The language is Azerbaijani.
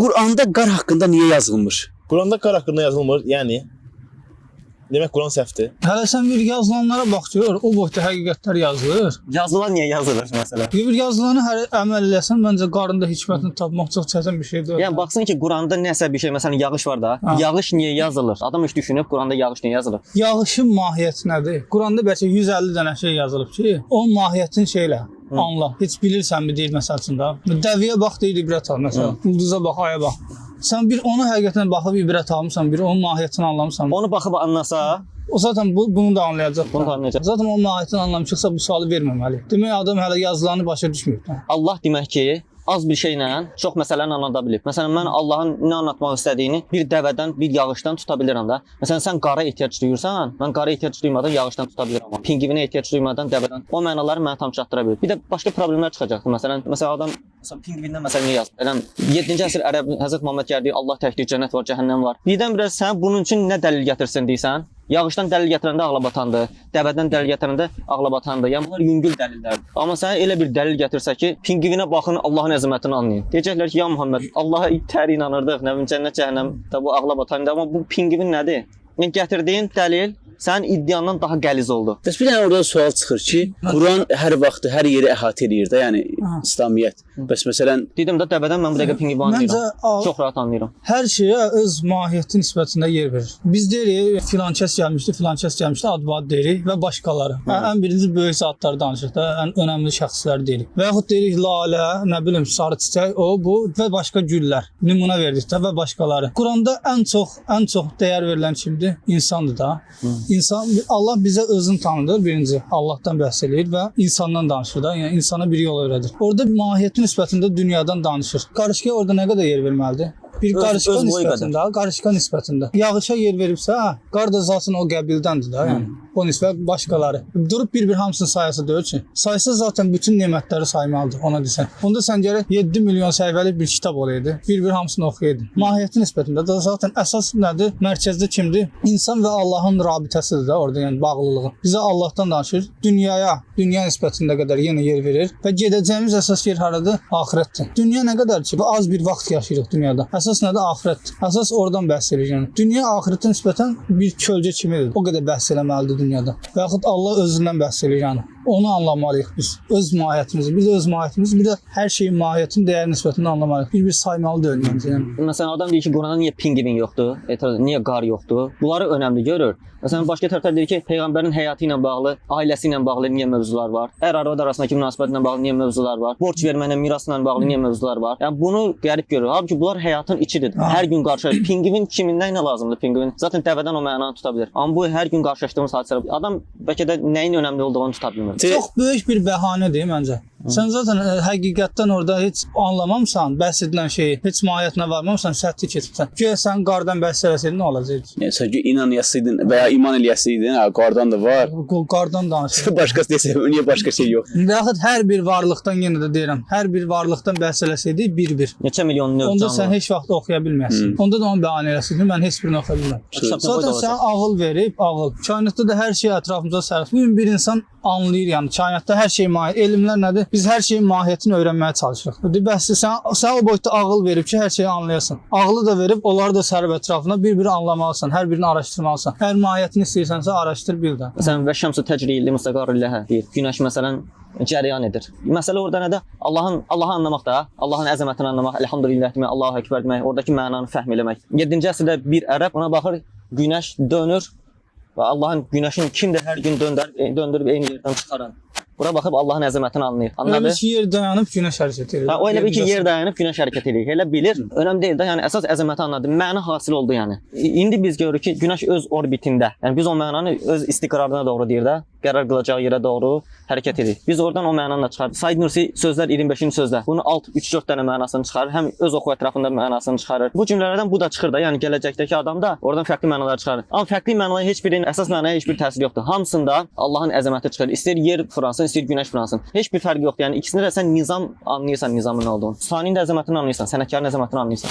Quranda qar haqqında niyə yazılmış? Quranda qar haqqında yazılmır, yəni demək Quran səhvdir. Hələ sən bir yazılanlara bax gör, o boyda həqiqətlər yazılır. Yazılan niyə yazılır məsələn? Bir yazılanı hər əməl eləsən, məncə qarında hikmətini tapmaq çox çətin bir şeydir. Yəni baxsın ki, Quranda nəsə bir şey, məsələn yağış var da, yağış niyə yazılır? Adam heç düşünüb Quranda yağış niyə yazılır? Yağışın mahiyyəti nədir? Quranda bəlkə 150 dənə şey yazılıb ki, o mahiyyətin şeylə anla. Heç bilirsənmi deyil məsəl üçün da. Dəviyə bax deyil ibrət al məsələn. Ulduza bax, aya bax. Sən bir onu həqiqətən baxıb ibrət almısan, bir onun mahiyyətini anlamısan. Onu baxıb anlasa, o zaten bunu da anlayacaq. Bunu da anlayacaq. Zaten o mahiyyətini anlamışıqsa bu sualı verməməli. Demək adam hələ yazılanı başa düşmür. Allah demək ki, az bir şeylə çox məsələni anlada bilib. Məsələn, mən Allahın nə anlatmaq istədiyini bir dəvədən, bir yağışdan tuta bilirəm da. Məsələn, sən qara ehtiyac duyursan, mən qara ehtiyac duymadan yağışdan tuta bilirəm. Pingvinə ehtiyac duymadan dəvədən. O mənaları mənə tam çatdıra bilir. Bir də başqa problemlər çıxacaqdı. Məsələn adam pingvindən məsələn nə yazır? Elə 7-ci əsr ərəb Həzrət Muhammed gəldi, Allah təkdir, cənnət var, cəhənnəm var. Birdən-birə sən bunun üçün nə dəlil gətirsin deyirsən? Yağışdan dəlil gətirəndə ağla batandı, dəvədən dəlil gətirəndə ağla batandı. Yəni bunlar yüngül dəlillərdir. Amma sənə elə bir dəlil gətirsə ki, pingvinə baxın, Allahın əzəmətini anlayın. Deyəcəklər ki, ya Muhammed, Allaha itər inanırdıq, nə bilim cənnət cəhənnəm də bu ağla batandı, amma bu pingvin nədir? Yəni gətirdiyin dəlil sənin iddiandan daha qəliz oldu. Bəs bir dənə oradan sual çıxır ki, Quran hər vaxt hər yeri əhatə edir də, yəni İslamiyyət. Bəs məsələn, dedim də dəvədən mən bu dəqiqə pingvin anlayıram. Çox rahat anlayıram. Hər şeyə öz mahiyyəti nisbətində yer verir. Biz deyirik filan kəs gəlmişdi, ad deyirik və başqaları. Ən birinci böyük zatları danışırıq da, ən önəmli şəxslər deyirik. Və yaxud deyirik lalə, nə bilim sarı çiçək, o, bu və başqa güllər. Nümunə verdik də və başqaları. Quranda ən çox dəyər verilən kimdir? İnsandır da. İnsan, Allah bizə özünü tanıdır birinci. Allahdan bəhs edir və insandan danışır da. Yəni insana bir yol öyrədir. Orada mahiyyəti nisbətində dünyadan danışır. Qarışqaya orada nə qədər yer verməlidir? Bir qarışqa nisbətində. Yağışa yer veribsə, qar da zaten o qəbildəndir da, yəni. O nisbət başqaları. Durub bir-bir hamısını sayası deyil ki. Saysa zaten bütün nemətləri saymalıdır, ona desən. Onda sən gərək 7 milyon səhifəlik bir kitab olaydı. Bir-bir hamısını oxuyaydı. Mahiyyəti nisbətində də zaten əsas nədir? Mərkəzdə kimdir? İnsan və Allahın rabitəsidir də orada, yəni bağlılığı. Bizə Allahdan danışır. Dünya nisbətində qədər yenə yer verir və gedəcəyimiz əsas yer haradır? Axirətdir. Dünya nə qədər ki, az bir vaxt yaşayırıq dünyada. Əsas nədir? Axirət. Əsas oradan bəhs edir yəni. Dünya axirətə nisbətən bir kölgə kimidir. O qədər bəhs eləməlidir dünyada. Və yaxud Allah özündən bəhs edir yəni. Onu anlamalıyıq biz. Öz mahiyyətimizi, bir də hər şeyin mahiyyətini, dəyər nisbətini anlamalıyıq. Bir saymalı deyil məncə yəni. Məsələn, adam deyir ki, Quranda niyə pingvin yoxdur? Niyə qar yoxdur? Bunları önəmli görür. Məsələn, başqa tərəflər deyir ki, Peyğəmbərin həyatı ilə bağlı, ailəsi ilə bağlı niyə mövzular var? Ər-arvad arasındakı münasibətlə bağlı niyə mövzular var? Borc verməklə, mirasla bağlı niyə mövzular var? Yəni bunu qərib görür. Halbuki bunlar həyatın içidir. Hər gün qarşılaşır. Pingvin kimin nə lazımdır pingvin? Zaten dəvədən o mənanı tuta bilər. Amma bu hər gün qarşılaşdığımız hadisələr. Adam bəlkə də nəyin önəmli olduğunu tuta bilmir. Çox böyük bir bəhanədir məncə. Sən zaten həqiqətdən orada heç anlamamsan, bəhs edilən şeyi, heç mahiyyətinə varmamsan, səthi keçibsən. Güya sən qardan bəhs eləsəydin, nə olacaqdı? Yəni sən ki, inanyasaydın və ya iman eləyəsaydın, qardan da var. Qardan danışır. Başqası desə, niyə başqa şey yox? Və yaxud hər bir varlıqdan yenə də deyirəm, hər bir varlıqdan bəhs eləsəydik bir-bir. Neçə milyon növ canlı. Onda sən heç vaxt oxuya bilməzsən. Onda da onu bəhanə eləsəydin, mən heç birini oxuya bilməm. Zaten sən ağıl verib, ağıl. Kainatda da hər şey ətrafımıza sərf. Bugün bir insan anlayır, yəni kainatda hər şey mahiyyət. Elmlər nədir? Biz hər şeyin mahiyyətini öyrənməyə çalışırıq. Bəs sən o boyda ağıl verib ki, hər şeyi anlayasan. Ağlı da verib, onları da sərb ətrafına bir-bir anlamalısan, hər birini araşdırmalısan. Hər mahiyyətini istəyirsənsə araşdır bil də. Məsələn, və şəmsu təcri li müstəqarrilləhə deyir. Günəş məsələn cəryan edir. Məsələ orada nədir? Allahı anlamaq da, Allahın əzəmətini anlamaq, elhamdülillah demək, Allahu əkbər demək, oradakı mənanı fəhm eləmək. 7-ci əsrdə bir ərəb ona baxır, günəş dönür və Allahın günəşin kimdir hər gün döndürüb eyni yerdən çıxaran. Bura baxıb Allahın əzəmətini anlayır. Elə ki, yer dayanıb günəş hərəkət edir. O elə bir ki, yer dayanıb günəş hərəkət edir. Elə bilir. Önəmli deyil də, yəni əsas əzəməti anladı. Məna hasil oldu yəni. İndi biz görürük ki, günəş öz orbitində. Yəni biz o mənanı öz istiqrarına doğru deyir də, qərar qılacağı yerə doğru hərəkət edir. Biz oradan o mənanı da çıxarır. Said Nursi sözlər 25-ci sözlər. Bunun alt 3-4 dənə mənasını çıxarır. Həm öz oxu ətrafında mənasını çıxarır. Bu cümlələrdən bu da çıxır da, yəni gələcəkdəki adam da oradan fərqli mənalar çıxarır. Amma fərqli mənaların heç birinin əsas mənaya heç bir təsiri yoxdur. Hamısında Allahın əzəməti çıxır. İstər yer fransın, istər günəş fransın. Heç bir fərqi yoxdur. Yəni ikisində də sən nizam anlayırsan, nizamın nə olduğunu. Saninin də əzəmətini anlayırsan, sənətkarın əzəmətini anlayırsan.